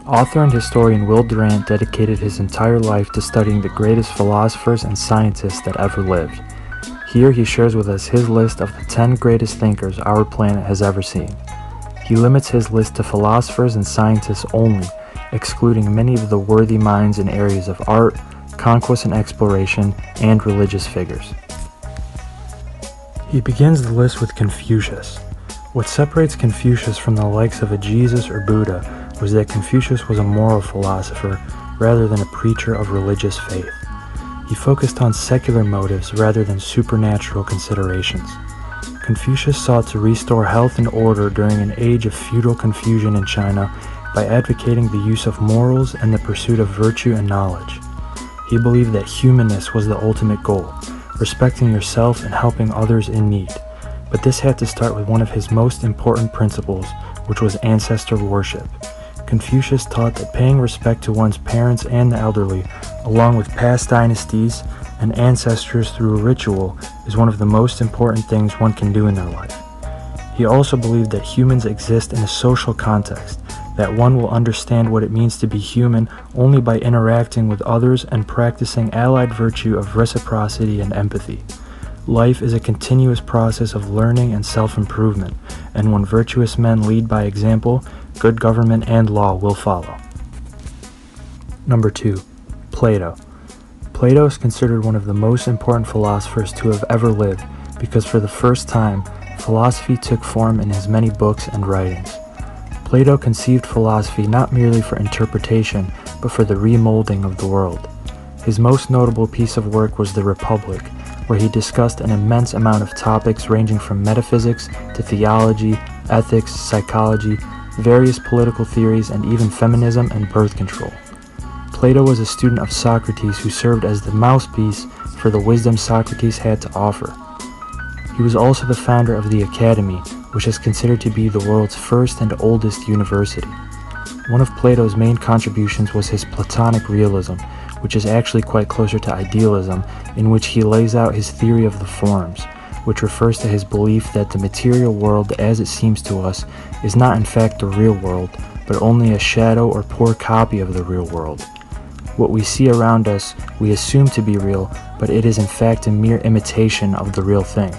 Author and historian Will Durant dedicated his entire life to studying the greatest philosophers and scientists that ever lived. Here he shares with us his list of the 10 greatest thinkers our planet has ever seen. He limits his list to philosophers and scientists only, excluding many of the worthy minds in areas of art, conquest and exploration, and religious figures. He begins the list with Confucius. What separates Confucius from the likes of a Jesus or Buddha was that Confucius was a moral philosopher rather than a preacher of religious faith. He focused on secular motives rather than supernatural considerations. Confucius sought to restore health and order during an age of feudal confusion in China by advocating the use of morals and the pursuit of virtue and knowledge. He believed that humanness was the ultimate goal, respecting yourself and helping others in need. But this had to start with one of his most important principles, which was ancestor worship. Confucius taught that paying respect to one's parents and the elderly, along with past dynasties and ancestors through a ritual, is one of the most important things one can do in their life. He also believed that humans exist in a social context, that one will understand what it means to be human only by interacting with others and practicing allied virtue of reciprocity and empathy. Life is a continuous process of learning and self-improvement, and when virtuous men lead by example, good government and law will follow. Number 2. Plato. Plato is considered one of the most important philosophers to have ever lived because for the first time, philosophy took form in his many books and writings. Plato conceived philosophy not merely for interpretation, but for the remolding of the world. His most notable piece of work was The Republic, where he discussed an immense amount of topics ranging from metaphysics to theology, ethics, psychology, various political theories, and even feminism and birth control. Plato was a student of Socrates who served as the mouthpiece for the wisdom Socrates had to offer. He was also the founder of the Academy, which is considered to be the world's first and oldest university. One of Plato's main contributions was his Platonic realism, which is actually quite closer to idealism, in which he lays out his theory of the forms, which refers to his belief that the material world as it seems to us is not in fact the real world, but only a shadow or poor copy of the real world. What we see around us we assume to be real, but it is in fact a mere imitation of the real thing.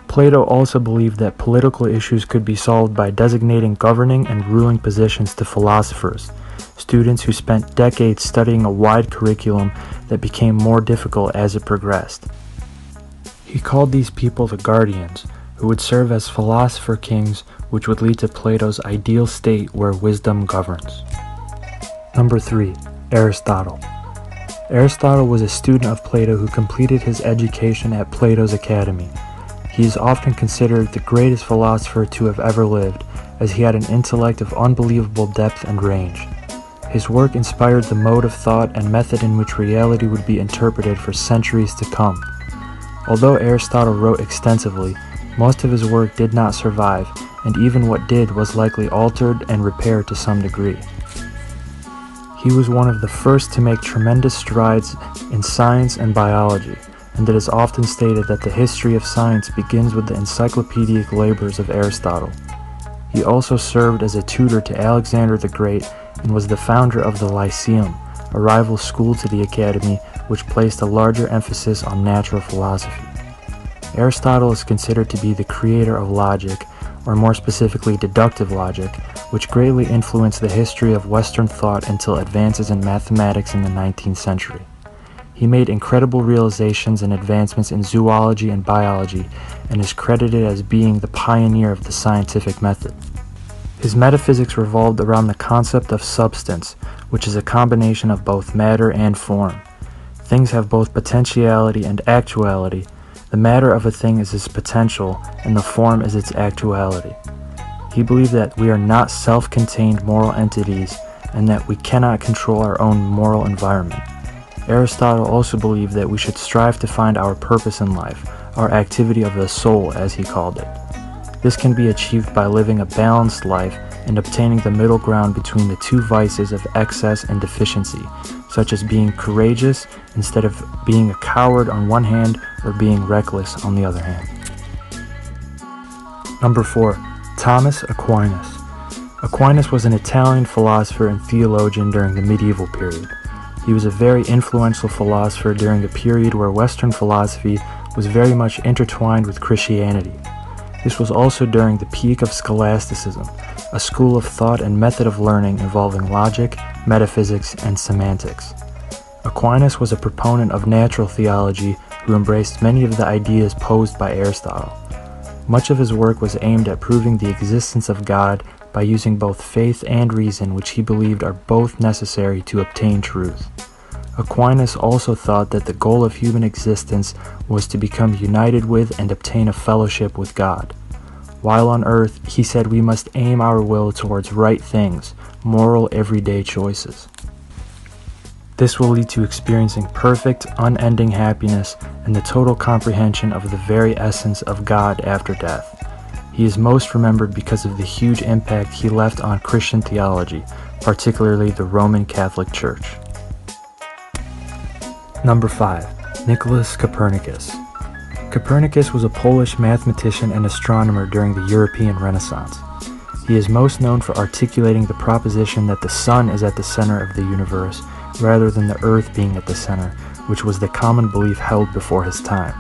Plato also believed that political issues could be solved by designating governing and ruling positions to philosophers, students who spent decades studying a wide curriculum that became more difficult as it progressed. He called these people the guardians, who would serve as philosopher kings, which would lead to Plato's ideal state where wisdom governs. Number 3. Aristotle. Aristotle was a student of Plato who completed his education at Plato's Academy. He is often considered the greatest philosopher to have ever lived, as he had an intellect of unbelievable depth and range. His work inspired the mode of thought and method in which reality would be interpreted for centuries to come. Although Aristotle wrote extensively, most of his work did not survive, and even what did was likely altered and repaired to some degree. He was one of the first to make tremendous strides in science and biology, and it is often stated that the history of science begins with the encyclopedic labors of Aristotle. He also served as a tutor to Alexander the Great and was the founder of the Lyceum, a rival school to the Academy which placed a larger emphasis on natural philosophy. Aristotle is considered to be the creator of logic, or more specifically deductive logic, which greatly influenced the history of Western thought until advances in mathematics in the 19th century. He made incredible realizations and advancements in zoology and biology, and is credited as being the pioneer of the scientific method. His metaphysics revolved around the concept of substance, which is a combination of both matter and form. Things have both potentiality and actuality. The matter of a thing is its potential, and the form is its actuality. He believed that we are not self-contained moral entities, and that we cannot control our own moral environment. Aristotle also believed that we should strive to find our purpose in life, our activity of the soul, as he called it. This can be achieved by living a balanced life and obtaining the middle ground between the two vices of excess and deficiency, such as being courageous instead of being a coward on one hand or being reckless on the other hand. Number 4. Thomas Aquinas. Aquinas was an Italian philosopher and theologian during the medieval period. He was a very influential philosopher during a period where Western philosophy was very much intertwined with Christianity. This was also during the peak of scholasticism, a school of thought and method of learning involving logic, metaphysics, and semantics. Aquinas was a proponent of natural theology who embraced many of the ideas posed by Aristotle. Much of his work was aimed at proving the existence of God by using both faith and reason, which he believed are both necessary to obtain truth. Aquinas also thought that the goal of human existence was to become united with and obtain a fellowship with God. While on earth, he said we must aim our will towards right things, moral everyday choices. This will lead to experiencing perfect, unending happiness and the total comprehension of the very essence of God after death. He is most remembered because of the huge impact he left on Christian theology, particularly the Roman Catholic Church. Number 5. Nicholas Copernicus. Copernicus was a Polish mathematician and astronomer during the European Renaissance. He is most known for articulating the proposition that the sun is at the center of the universe, rather than the earth being at the center, which was the common belief held before his time.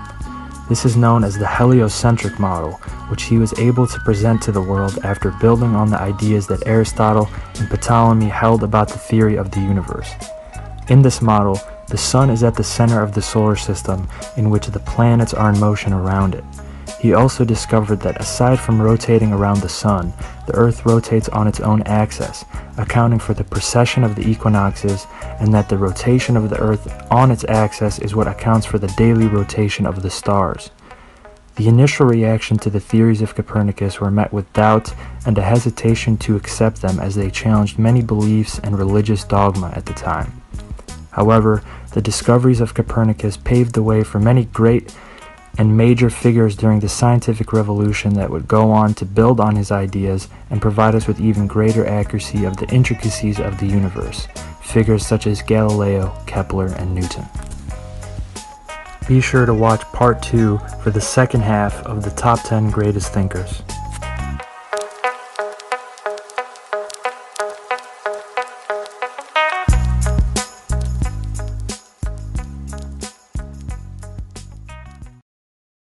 This is known as the heliocentric model, which he was able to present to the world after building on the ideas that Aristotle and Ptolemy held about the theory of the universe. In this model, the sun is at the center of the solar system, in which the planets are in motion around it. He also discovered that aside from rotating around the sun, the earth rotates on its own axis, accounting for the precession of the equinoxes, and that the rotation of the earth on its axis is what accounts for the daily rotation of the stars. The initial reaction to the theories of Copernicus were met with doubt and a hesitation to accept them, as they challenged many beliefs and religious dogma at the time. However, the discoveries of Copernicus paved the way for many great and major figures during the scientific revolution that would go on to build on his ideas and provide us with even greater accuracy of the intricacies of the universe, figures such as Galileo, Kepler, and Newton. Be sure to watch part 2 for the second half of the top 10 greatest thinkers.